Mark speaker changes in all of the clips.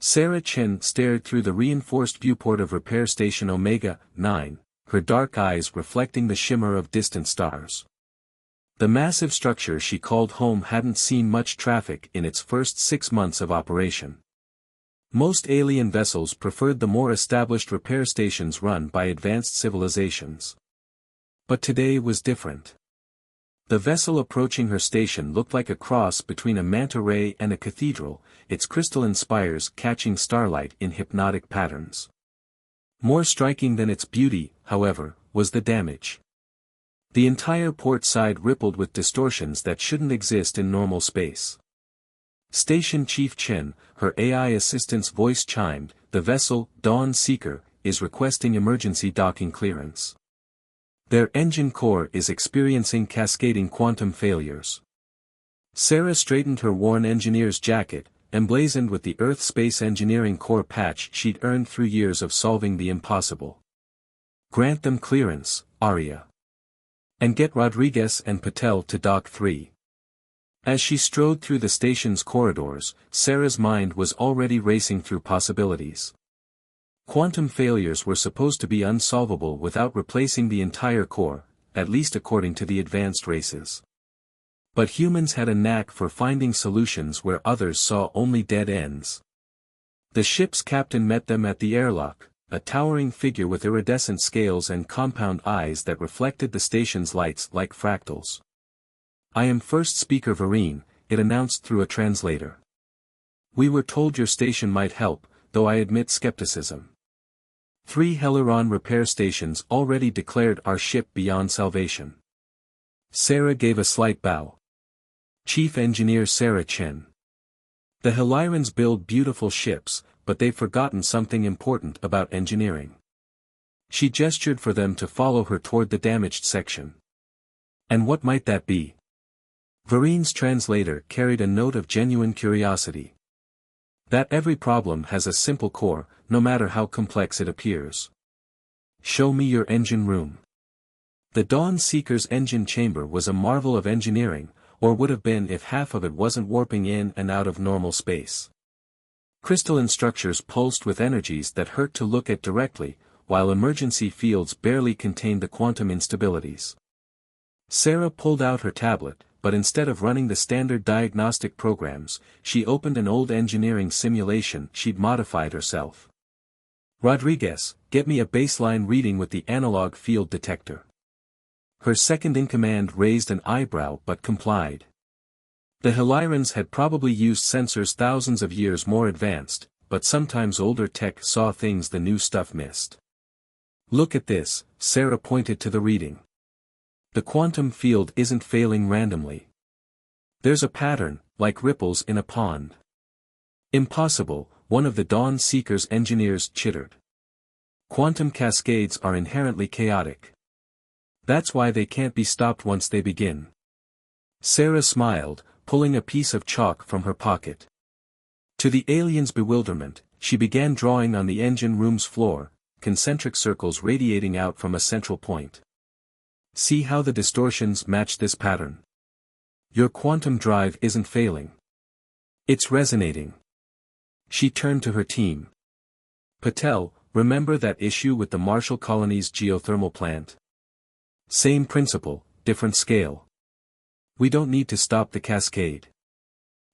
Speaker 1: Sarah Chen stared through the reinforced viewport of Repair Station Omega-9, her dark eyes reflecting the shimmer of distant stars. The massive structure she called home hadn't seen much traffic in its first 6 months of operation. Most alien vessels preferred the more established repair stations run by advanced civilizations. But today was different. The vessel approaching her station looked like a cross between a manta ray and a cathedral, its crystalline spires catching starlight in hypnotic patterns. More striking than its beauty, however, was the damage. The entire port side rippled with distortions that shouldn't exist in normal space. Station Chief Chen, her AI assistant's voice chimed, "The vessel, Dawn Seeker, is requesting emergency docking clearance. Their engine core is experiencing cascading quantum failures." Sarah straightened her worn engineer's jacket, emblazoned with the Earth Space Engineering Corps patch she'd earned through years of solving the impossible. "Grant them clearance, Arya. And get Rodriguez and Patel to Dock 3. As she strode through the station's corridors, Sarah's mind was already racing through possibilities. Quantum failures were supposed to be unsolvable without replacing the entire core, at least according to the advanced races. But humans had a knack for finding solutions where others saw only dead ends. The ship's captain met them at the airlock, a towering figure with iridescent scales and compound eyes that reflected the station's lights like fractals. "I am First Speaker Vereen," it announced through a translator. "We were told your station might help, though I admit skepticism. 3 Heliron repair stations already declared our ship beyond salvation." Sarah gave a slight bow. "Chief Engineer Sarah Chen. The Helirans build beautiful ships, but they've forgotten something important about engineering." She gestured for them to follow her toward the damaged section. "And what might that be?" Vereen's translator carried a note of genuine curiosity. "That every problem has a simple core, no matter how complex it appears. Show me your engine room." The Dawn Seeker's engine chamber was a marvel of engineering, or would have been if half of it wasn't warping in and out of normal space. Crystalline structures pulsed with energies that hurt to look at directly, while emergency fields barely contained the quantum instabilities. Sarah pulled out her tablet, but instead of running the standard diagnostic programs, she opened an old engineering simulation she'd modified herself. "Rodriguez, get me a baseline reading with the analog field detector." Her second-in-command raised an eyebrow but complied. The Helirans had probably used sensors thousands of years more advanced, but sometimes older tech saw things the new stuff missed. "Look at this," Sarah pointed to the reading. "The quantum field isn't failing randomly. There's a pattern, like ripples in a pond." "Impossible," one of the Dawn Seeker's engineers chittered. "Quantum cascades are inherently chaotic. That's why they can't be stopped once they begin." Sarah smiled, pulling a piece of chalk from her pocket. To the alien's bewilderment, she began drawing on the engine room's floor, concentric circles radiating out from a central point. "See how the distortions match this pattern? Your quantum drive isn't failing. It's resonating." She turned to her team. "Patel, remember that issue with the Marshall Colony's geothermal plant? Same principle, different scale. We don't need to stop the cascade.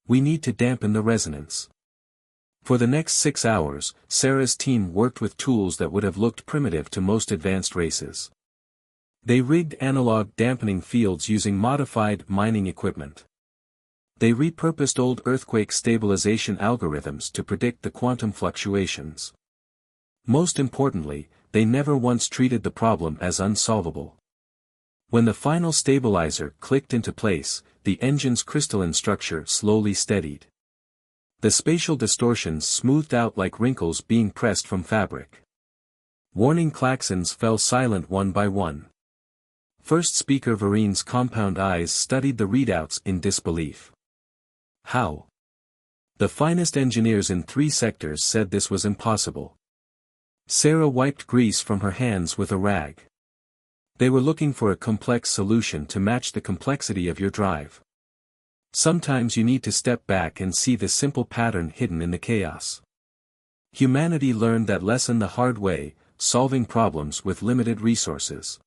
Speaker 1: We need to dampen the resonance." For the next 6 hours, Sarah's team worked with tools that would have looked primitive to most advanced races. They rigged analog dampening fields using modified mining equipment. They repurposed old earthquake stabilization algorithms to predict the quantum fluctuations. Most importantly, they never once treated the problem as unsolvable. When the final stabilizer clicked into place, the engine's crystalline structure slowly steadied. The spatial distortions smoothed out like wrinkles being pressed from fabric. Warning klaxons fell silent one by one. First Speaker Vereen's compound eyes studied the readouts in disbelief. "How?" The finest engineers in 3 sectors said this was impossible. Sarah wiped grease from her hands with a rag. "They were looking for a complex solution to match the complexity of your drive. Sometimes you need to step back and see the simple pattern hidden in the chaos." Humanity learned that lesson the hard way, solving problems with limited resources.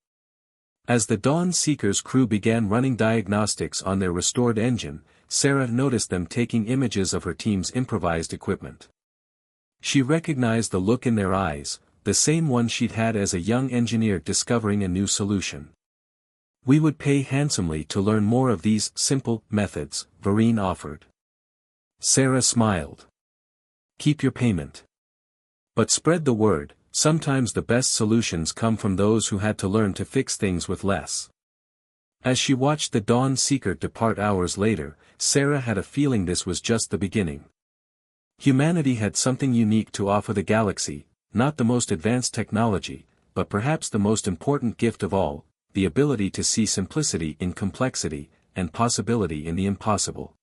Speaker 1: As the Dawn Seeker's crew began running diagnostics on their restored engine, Sarah noticed them taking images of her team's improvised equipment. She recognized the look in their eyes, the same one she'd had as a young engineer discovering a new solution. "We would pay handsomely to learn more of these simple methods," Vereen offered. Sarah smiled. "Keep your payment. But spread the word, sometimes the best solutions come from those who had to learn to fix things with less." As she watched the Dawn Seeker depart hours later, Sarah had a feeling this was just the beginning. Humanity had something unique to offer the galaxy, not the most advanced technology, but perhaps the most important gift of all, the ability to see simplicity in complexity, and possibility in the impossible.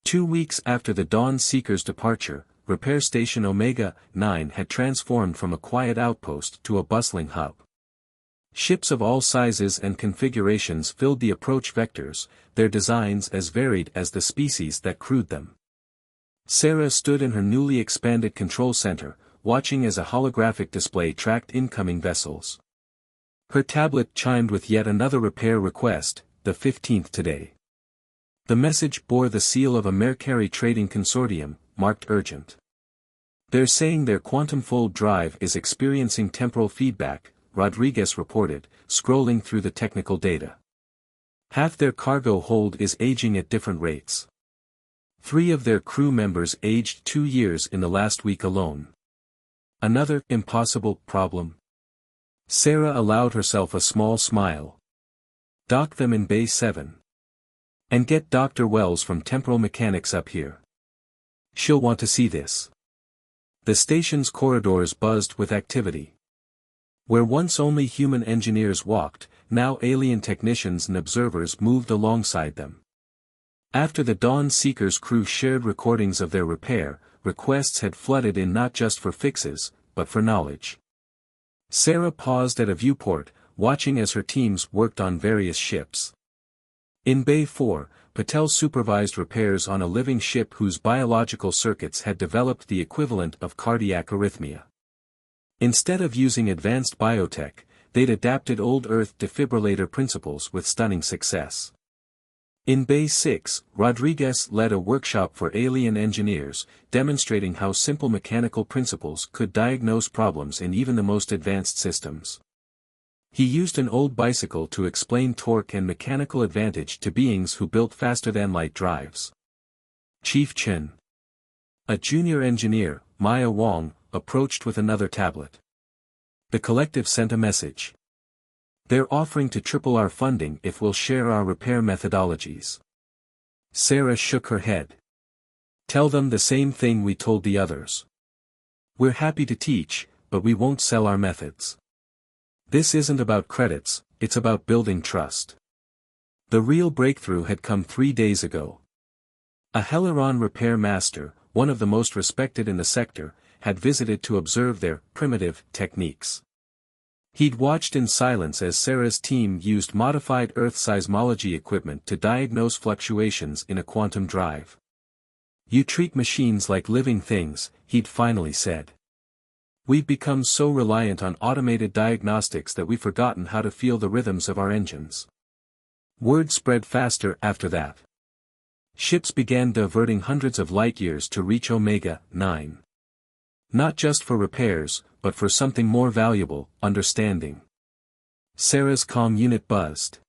Speaker 1: 2 weeks after the Dawn Seeker's departure, Repair Station Omega-9 had transformed from a quiet outpost to a bustling hub. Ships of all sizes and configurations filled the approach vectors, their designs as varied as the species that crewed them. Sarah stood in her newly expanded control center, watching as a holographic display tracked incoming vessels. Her tablet chimed with yet another repair request, the 15th today. The message bore the seal of a Mercari trading consortium, marked urgent. "They're saying their quantum fold drive is experiencing temporal feedback," Rodriguez reported, scrolling through the technical data. "Half their cargo hold is aging at different rates. 3 of their crew members aged 2 years in the last week alone. Another impossible problem." Sarah allowed herself a small smile. "Dock them in Bay 7. And get Dr. Wells from Temporal Mechanics up here. She'll want to see this." The station's corridors buzzed with activity. Where once only human engineers walked, now alien technicians and observers moved alongside them. After the Dawn Seeker's crew shared recordings of their repair, requests had flooded in not just for fixes, but for knowledge. Sarah paused at a viewport, watching as her teams worked on various ships. In Bay 4, Patel supervised repairs on a living ship whose biological circuits had developed the equivalent of cardiac arrhythmia. Instead of using advanced biotech, they'd adapted old Earth defibrillator principles with stunning success. In Bay 6, Rodriguez led a workshop for alien engineers, demonstrating how simple mechanical principles could diagnose problems in even the most advanced systems. He used an old bicycle to explain torque and mechanical advantage to beings who built faster-than-light drives. Chief Chen, a junior engineer, Maya Wong, approached with another tablet. The collective sent a message. "They're offering to triple our funding if we'll share our repair methodologies." Sarah shook her head. "Tell them the same thing we told the others. We're happy to teach, but we won't sell our methods. This isn't about credits, it's about building trust." The real breakthrough had come 3 days ago. A Heleron repair master, one of the most respected in the sector, had visited to observe their primitive techniques. He'd watched in silence as Sarah's team used modified Earth seismology equipment to diagnose fluctuations in a quantum drive. "You treat machines like living things," he'd finally said. "We've become so reliant on automated diagnostics that we've forgotten how to feel the rhythms of our engines." Word spread faster after that. Ships began diverting hundreds of light-years to reach Omega-9. Not just for repairs, but for something more valuable, understanding. Sarah's comm unit buzzed.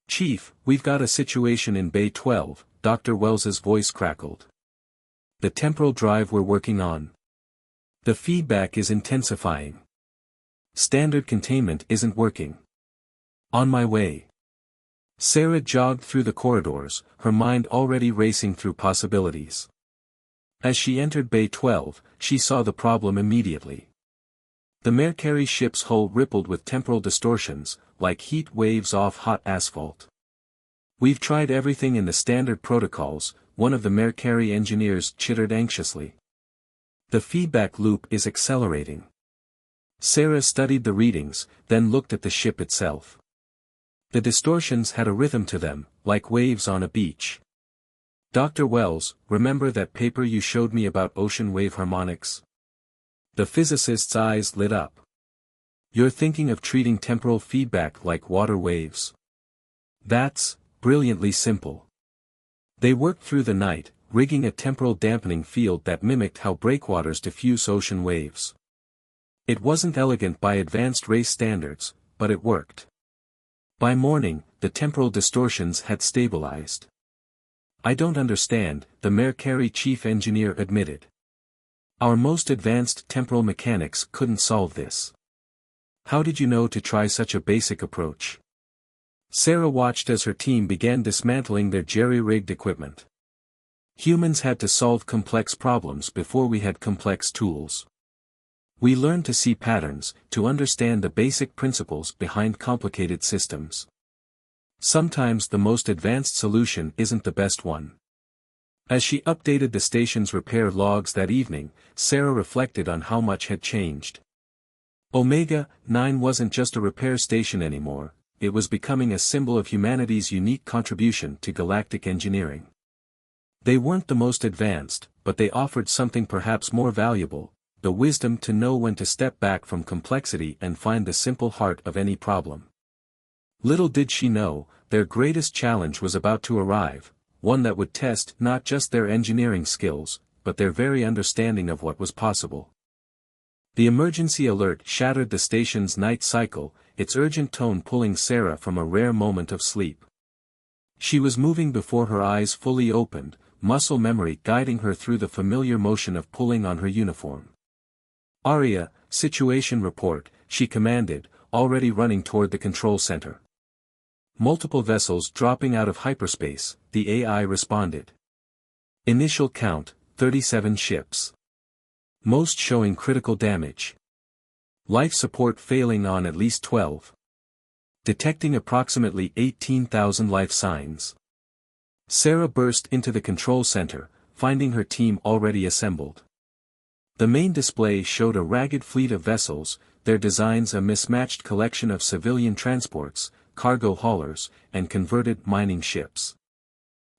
Speaker 1: "Chief, we've got a situation in Bay 12, Dr. Wells's voice crackled. "The temporal drive we're working on. The feedback is intensifying. Standard containment isn't working. On my way." Sarah jogged through the corridors, her mind already racing through possibilities. As she entered Bay 12, she saw the problem immediately. The Mercari ship's hull rippled with temporal distortions, like heat waves off hot asphalt. "We've tried everything in the standard protocols," one of the Mercari engineers chittered anxiously. "The feedback loop is accelerating." Sarah studied the readings, then looked at the ship itself. The distortions had a rhythm to them, like waves on a beach. "Dr. Wells, remember that paper you showed me about ocean wave harmonics?" The physicist's eyes lit up. You're thinking of treating temporal feedback like water waves. That's brilliantly simple. They worked through the night, rigging a temporal dampening field that mimicked how breakwaters diffuse ocean waves. It wasn't elegant by advanced race standards, but it worked. By morning, the temporal distortions had stabilized. I don't understand, the Mercari chief engineer admitted. Our most advanced temporal mechanics couldn't solve this. How did you know to try such a basic approach? Sarah watched as her team began dismantling their jerry-rigged equipment. Humans had to solve complex problems before we had complex tools. We learned to see patterns, to understand the basic principles behind complicated systems. Sometimes the most advanced solution isn't the best one. As she updated the station's repair logs that evening, Sarah reflected on how much had changed. Omega 9 wasn't just a repair station anymore, it was becoming a symbol of humanity's unique contribution to galactic engineering. They weren't the most advanced, but they offered something perhaps more valuable, the wisdom to know when to step back from complexity and find the simple heart of any problem. Little did she know, their greatest challenge was about to arrive, one that would test not just their engineering skills, but their very understanding of what was possible. The emergency alert shattered the station's night cycle, its urgent tone pulling Sarah from a rare moment of sleep. She was moving before her eyes fully opened, muscle memory guiding her through the familiar motion of pulling on her uniform. "Arya, situation report," she commanded, already running toward the control center. "Multiple vessels dropping out of hyperspace," the AI responded. "Initial count, 37 ships. Most showing critical damage. Life support failing on at least 12. Detecting approximately 18,000 life signs." Sarah burst into the control center, finding her team already assembled. The main display showed a ragged fleet of vessels, their designs a mismatched collection of civilian transports, cargo haulers, and converted mining ships.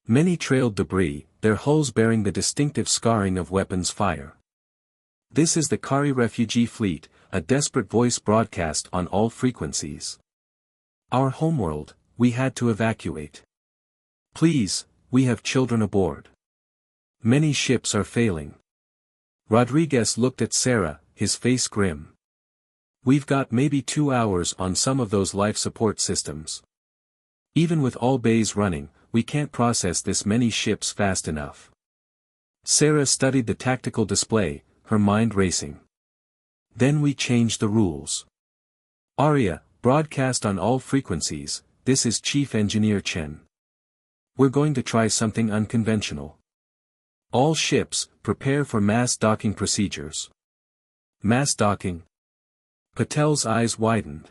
Speaker 1: Many trailed debris, their hulls bearing the distinctive scarring of weapons fire. "This is the Kari refugee fleet," a desperate voice broadcast on all frequencies. "Our homeworld, we had to evacuate. Please, we have children aboard. Many ships are failing." Rodriguez looked at Sarah, his face grim. "We've got maybe 2 hours on some of those life support systems. Even with all bays running, we can't process this many ships fast enough." Sarah studied the tactical display, her mind racing. "Then we changed the rules. Arya, broadcast on all frequencies, this is Chief Engineer Chen. We're going to try something unconventional. All ships, prepare for mass docking procedures." "Mass docking?" Patel's eyes widened.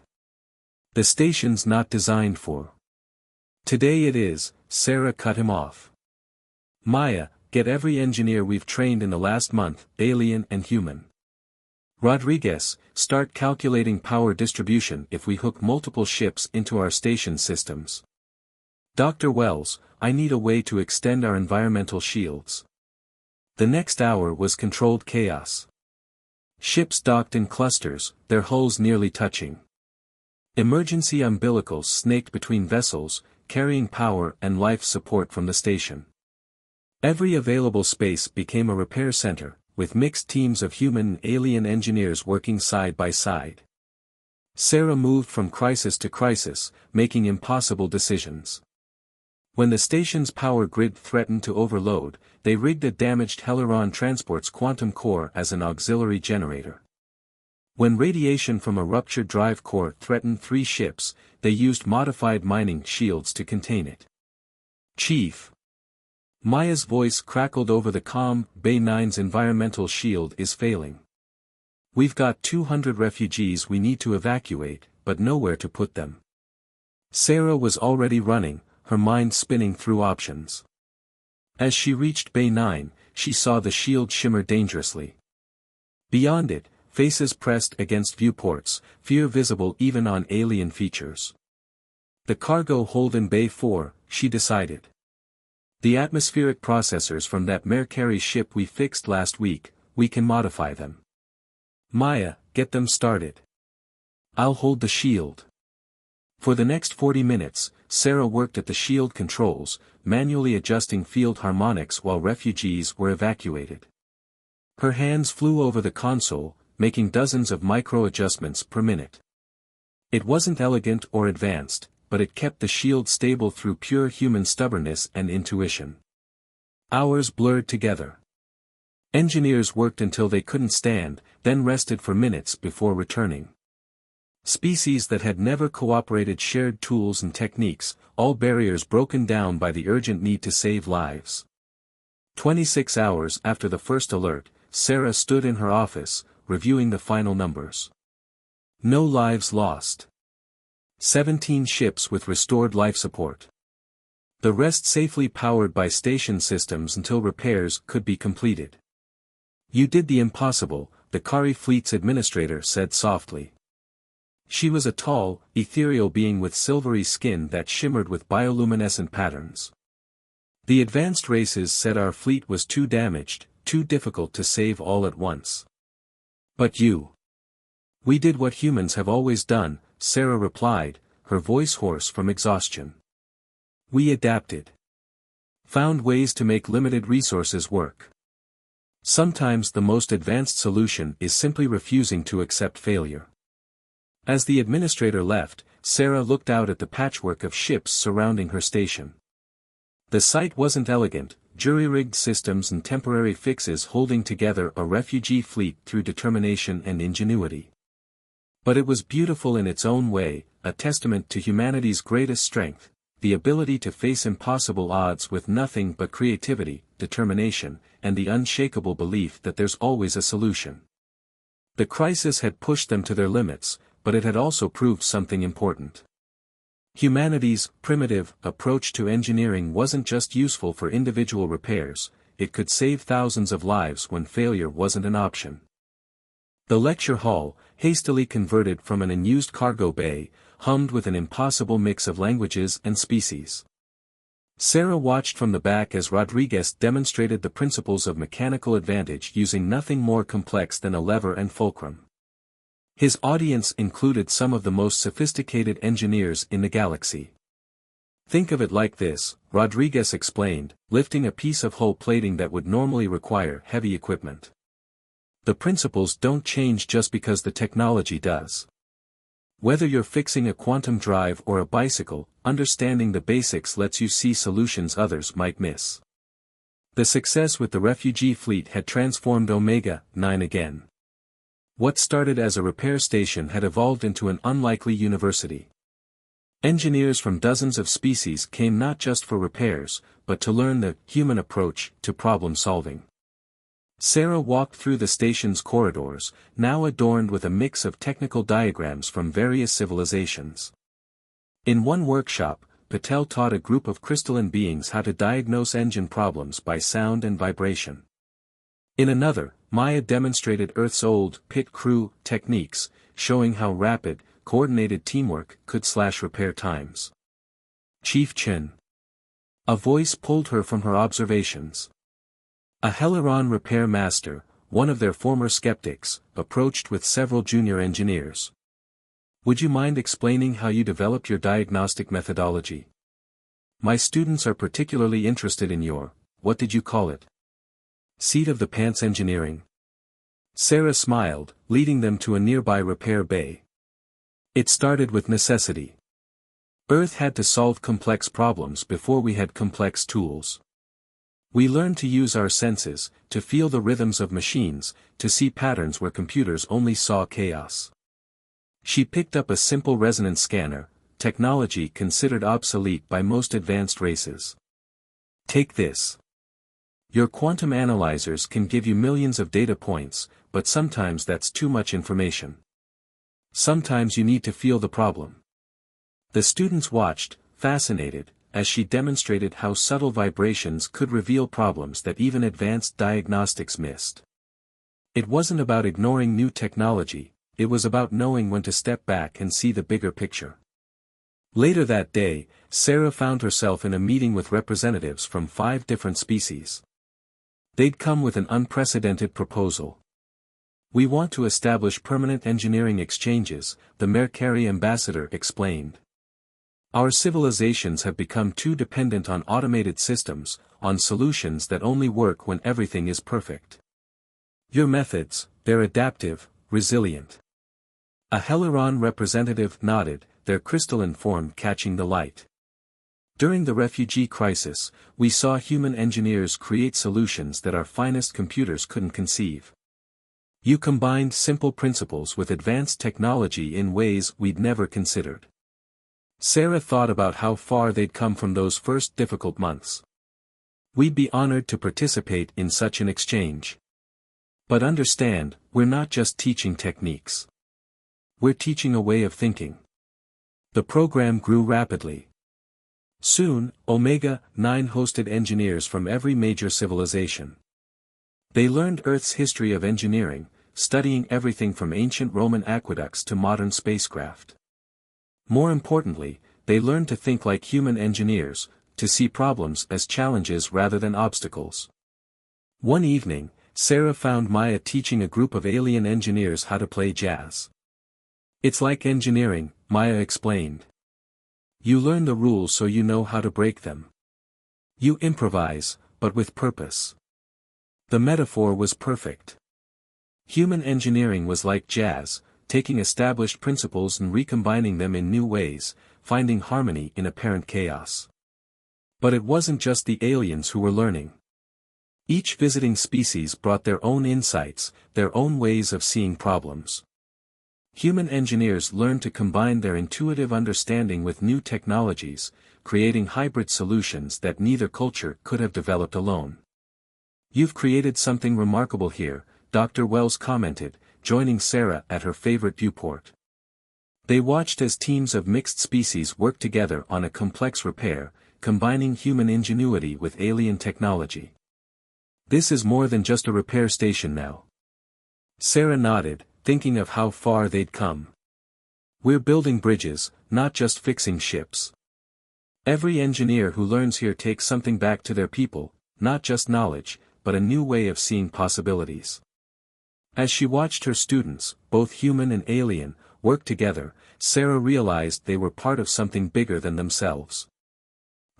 Speaker 1: "The station's not designed for." "Today it is," Sarah cut him off. "Maya, get every engineer we've trained in the last month, alien and human. Rodriguez, start calculating power distribution if we hook multiple ships into our station systems. Dr. Wells, I need a way to extend our environmental shields." The next hour was controlled chaos. Ships docked in clusters, their hulls nearly touching. Emergency umbilicals snaked between vessels, carrying power and life support from the station. Every available space became a repair center, with mixed teams of human and alien engineers working side by side. Sarah moved from crisis to crisis, making impossible decisions. When the station's power grid threatened to overload, they rigged a damaged Heliron transport's quantum core as an auxiliary generator. When radiation from a ruptured drive core threatened 3 ships, they used modified mining shields to contain it. "Chief." Maya's voice crackled over the comm, Bay 9's environmental shield is failing. "We've got 200 refugees we need to evacuate, but nowhere to put them." Sarah was already running, her mind spinning through options. As she reached Bay 9, she saw the shield shimmer dangerously. Beyond it, faces pressed against viewports, fear visible even on alien features. The cargo hold in Bay 4, she decided. The atmospheric processors from that Mercari ship we fixed last week, we can modify them. Maya, get them started. I'll hold the shield. For the next 40 minutes, Sarah worked at the shield controls, manually adjusting field harmonics while refugees were evacuated. Her hands flew over the console, making dozens of micro-adjustments per minute. It wasn't elegant or advanced, but it kept the shield stable through pure human stubbornness and intuition. Hours blurred together. Engineers worked until they couldn't stand, then rested for minutes before returning. Species that had never cooperated shared tools and techniques, all barriers broken down by the urgent need to save lives. 26 hours after the first alert, Sarah stood in her office, reviewing the final numbers. No lives lost. 17 ships with restored life support. The rest safely powered by station systems until repairs could be completed. You did the impossible, the Kari Fleet's administrator said softly. She was a tall, ethereal being with silvery skin that shimmered with bioluminescent patterns. The advanced races said our fleet was too damaged, too difficult to save all at once. But you. We did what humans have always done, Sarah replied, her voice hoarse from exhaustion. We adapted. Found ways to make limited resources work. Sometimes the most advanced solution is simply refusing to accept failure. As the administrator left, Sarah looked out at the patchwork of ships surrounding her station. The site wasn't elegant, jury-rigged systems and temporary fixes holding together a refugee fleet through determination and ingenuity. But it was beautiful in its own way, a testament to humanity's greatest strength, the ability to face impossible odds with nothing but creativity, determination, and the unshakable belief that there's always a solution. The crisis had pushed them to their limits, but it had also proved something important. Humanity's primitive approach to engineering wasn't just useful for individual repairs, it could save thousands of lives when failure wasn't an option. The lecture hall, hastily converted from an unused cargo bay, hummed with an impossible mix of languages and species. Sarah watched from the back as Rodriguez demonstrated the principles of mechanical advantage using nothing more complex than a lever and fulcrum. His audience included some of the most sophisticated engineers in the galaxy. Think of it like this, Rodriguez explained, lifting a piece of hull plating that would normally require heavy equipment. The principles don't change just because the technology does. Whether you're fixing a quantum drive or a bicycle, understanding the basics lets you see solutions others might miss. The success with the refugee fleet had transformed Omega-9 again. What started as a repair station had evolved into an unlikely university. Engineers from dozens of species came not just for repairs, but to learn the human approach to problem solving. Sarah walked through the station's corridors, now adorned with a mix of technical diagrams from various civilizations. In one workshop, Patel taught a group of crystalline beings how to diagnose engine problems by sound and vibration. In another, Maya demonstrated Earth's old pit crew techniques, showing how rapid, coordinated teamwork could slash repair times. Chief Chen. A voice pulled her from her observations. A Heliron repair master, one of their former skeptics, approached with several junior engineers. Would you mind explaining how you developed your diagnostic methodology? My students are particularly interested in your, what did you call it? Seat of the pants engineering. Sarah smiled, leading them to a nearby repair bay. It started with necessity. Earth had to solve complex problems before we had complex tools. We learned to use our senses, to feel the rhythms of machines, to see patterns where computers only saw chaos. She picked up a simple resonance scanner, technology considered obsolete by most advanced races. Take this. Your quantum analyzers can give you millions of data points, but sometimes that's too much information. Sometimes you need to feel the problem. The students watched, fascinated, as she demonstrated how subtle vibrations could reveal problems that even advanced diagnostics missed. It wasn't about ignoring new technology, it was about knowing when to step back and see the bigger picture. Later that day, Sarah found herself in a meeting with representatives from 5 different species. They'd come with an unprecedented proposal. We want to establish permanent engineering exchanges, the Mercari ambassador explained. Our civilizations have become too dependent on automated systems, on solutions that only work when everything is perfect. Your methods, they're adaptive, resilient. A Heliron representative nodded, their crystalline form catching the light. During the refugee crisis, we saw human engineers create solutions that our finest computers couldn't conceive. You combined simple principles with advanced technology in ways we'd never considered. Sarah thought about how far they'd come from those first difficult months. We'd be honored to participate in such an exchange. But understand, we're not just teaching techniques. We're teaching a way of thinking. The program grew rapidly. Soon, Omega-9 hosted engineers from every major civilization. They learned Earth's history of engineering, studying everything from ancient Roman aqueducts to modern spacecraft. More importantly, they learned to think like human engineers, to see problems as challenges rather than obstacles. One evening, Sarah found Maya teaching a group of alien engineers how to play jazz. It's like engineering, Maya explained. You learn the rules so you know how to break them. You improvise, but with purpose. The metaphor was perfect. Human engineering was like jazz, taking established principles and recombining them in new ways, finding harmony in apparent chaos. But it wasn't just the aliens who were learning. Each visiting species brought their own insights, their own ways of seeing problems. Human engineers learned to combine their intuitive understanding with new technologies, creating hybrid solutions that neither culture could have developed alone. You've created something remarkable here, Dr. Wells commented, joining Sarah at her favorite viewport. They watched as teams of mixed species worked together on a complex repair, combining human ingenuity with alien technology. This is more than just a repair station now. Sarah nodded, thinking of how far they'd come. We're building bridges, not just fixing ships. Every engineer who learns here takes something back to their people, not just knowledge, but a new way of seeing possibilities. As she watched her students, both human and alien, work together, Sarah realized they were part of something bigger than themselves.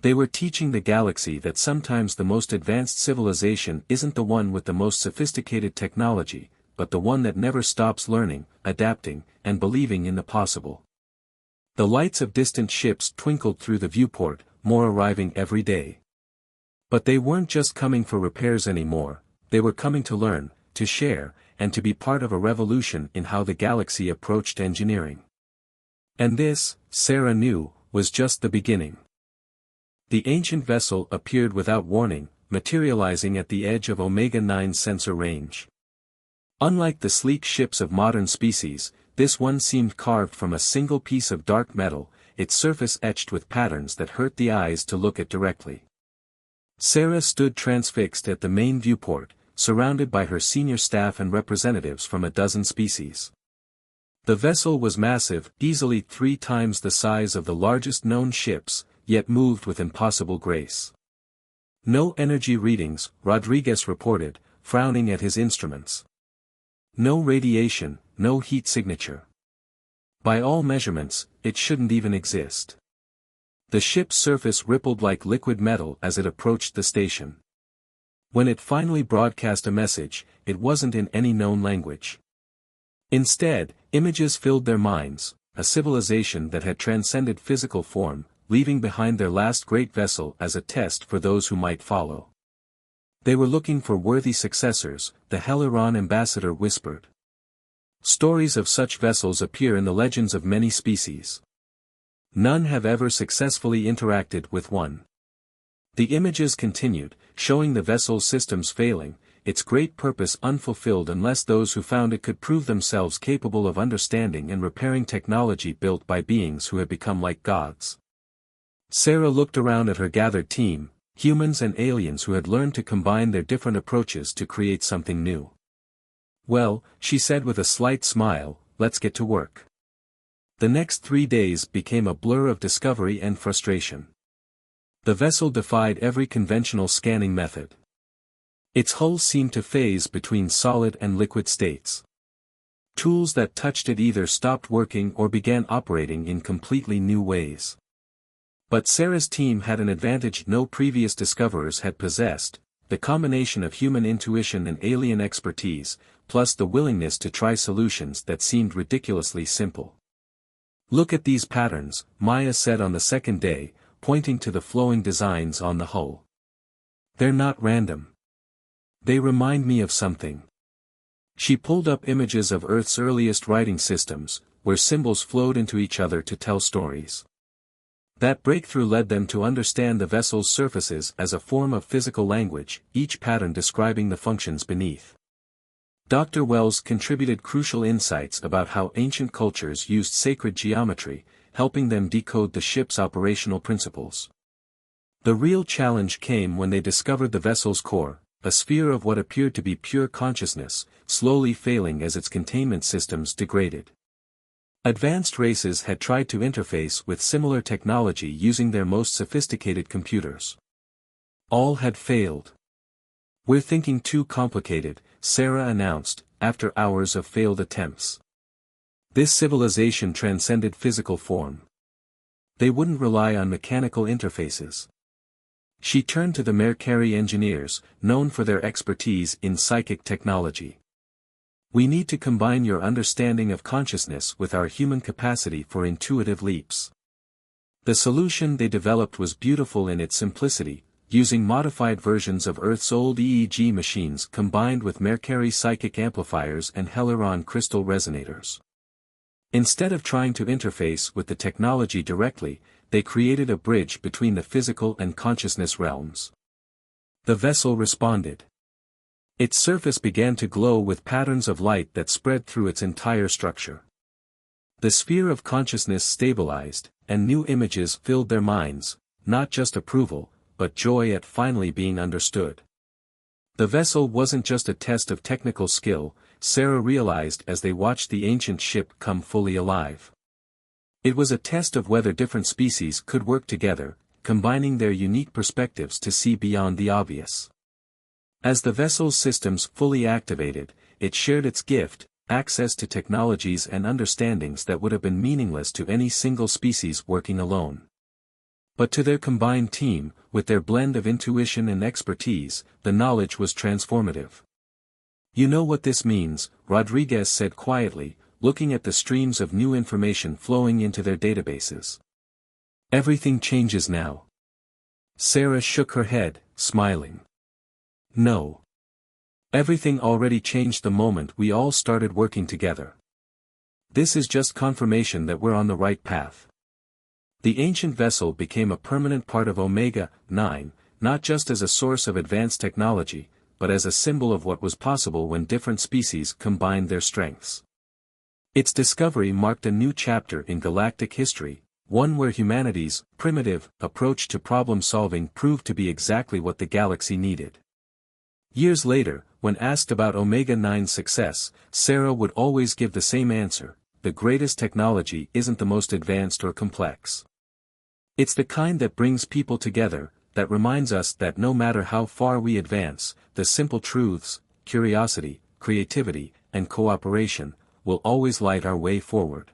Speaker 1: They were teaching the galaxy that sometimes the most advanced civilization isn't the one with the most sophisticated technology, but the one that never stops learning, adapting, and believing in the possible. The lights of distant ships twinkled through the viewport, more arriving every day. But they weren't just coming for repairs anymore, they were coming to learn, to share, and to be part of a revolution in how the galaxy approached engineering. And this, Sarah knew, was just the beginning. The ancient vessel appeared without warning, materializing at the edge of Omega-9's sensor range. Unlike the sleek ships of modern species, this one seemed carved from a single piece of dark metal, its surface etched with patterns that hurt the eyes to look at directly. Sarah stood transfixed at the main viewport, surrounded by her senior staff and representatives from a dozen species. The vessel was massive, easily 3 times the size of the largest known ships, yet moved with impossible grace. No energy readings, Rodriguez reported, frowning at his instruments. No radiation, no heat signature. By all measurements, it shouldn't even exist. The ship's surface rippled like liquid metal as it approached the station. When it finally broadcast a message, it wasn't in any known language. Instead, images filled their minds, a civilization that had transcended physical form, leaving behind their last great vessel as a test for those who might follow. They were looking for worthy successors, the Heliron ambassador whispered. Stories of such vessels appear in the legends of many species. None have ever successfully interacted with one. The images continued, showing the vessel's systems failing, its great purpose unfulfilled unless those who found it could prove themselves capable of understanding and repairing technology built by beings who had become like gods. Sarah looked around at her gathered team, humans and aliens who had learned to combine their different approaches to create something new. Well, she said with a slight smile, let's get to work. The next 3 days became a blur of discovery and frustration. The vessel defied every conventional scanning method. Its hull seemed to phase between solid and liquid states. Tools that touched it either stopped working or began operating in completely new ways. But Sarah's team had an advantage no previous discoverers had possessed: the combination of human intuition and alien expertise, plus the willingness to try solutions that seemed ridiculously simple. "Look at these patterns," Maya said on the second day, pointing to the flowing designs on the hull. "They're not random. They remind me of something." She pulled up images of Earth's earliest writing systems, where symbols flowed into each other to tell stories. That breakthrough led them to understand the vessel's surfaces as a form of physical language, each pattern describing the functions beneath. Dr. Wells contributed crucial insights about how ancient cultures used sacred geometry, helping them decode the ship's operational principles. The real challenge came when they discovered the vessel's core, a sphere of what appeared to be pure consciousness, slowly failing as its containment systems degraded. Advanced races had tried to interface with similar technology using their most sophisticated computers. All had failed. "We're thinking too complicated," Sarah announced, after hours of failed attempts. This civilization transcended physical form. They wouldn't rely on mechanical interfaces. She turned to the Mercari engineers, known for their expertise in psychic technology. "We need to combine your understanding of consciousness with our human capacity for intuitive leaps." The solution they developed was beautiful in its simplicity, using modified versions of Earth's old EEG machines combined with Mercari psychic amplifiers and Heliron crystal resonators. Instead of trying to interface with the technology directly, they created a bridge between the physical and consciousness realms. The vessel responded. Its surface began to glow with patterns of light that spread through its entire structure. The sphere of consciousness stabilized, and new images filled their minds, not just approval, but joy at finally being understood. The vessel wasn't just a test of technical skill, Sarah realized as they watched the ancient ship come fully alive. It was a test of whether different species could work together, combining their unique perspectives to see beyond the obvious. As the vessel's systems fully activated, it shared its gift, access to technologies and understandings that would have been meaningless to any single species working alone. But to their combined team, with their blend of intuition and expertise, the knowledge was transformative. "You know what this means," Rodriguez said quietly, looking at the streams of new information flowing into their databases. "Everything changes now." Sarah shook her head, smiling. "No. Everything already changed the moment we all started working together. This is just confirmation that we're on the right path." The ancient vessel became a permanent part of Omega-9, not just as a source of advanced technology, but as a symbol of what was possible when different species combined their strengths. Its discovery marked a new chapter in galactic history, one where humanity's primitive approach to problem-solving proved to be exactly what the galaxy needed. Years later, when asked about Omega-9's success, Sarah would always give the same answer: the greatest technology isn't the most advanced or complex. It's the kind that brings people together, that reminds us that no matter how far we advance, the simple truths, curiosity, creativity, and cooperation, will always light our way forward.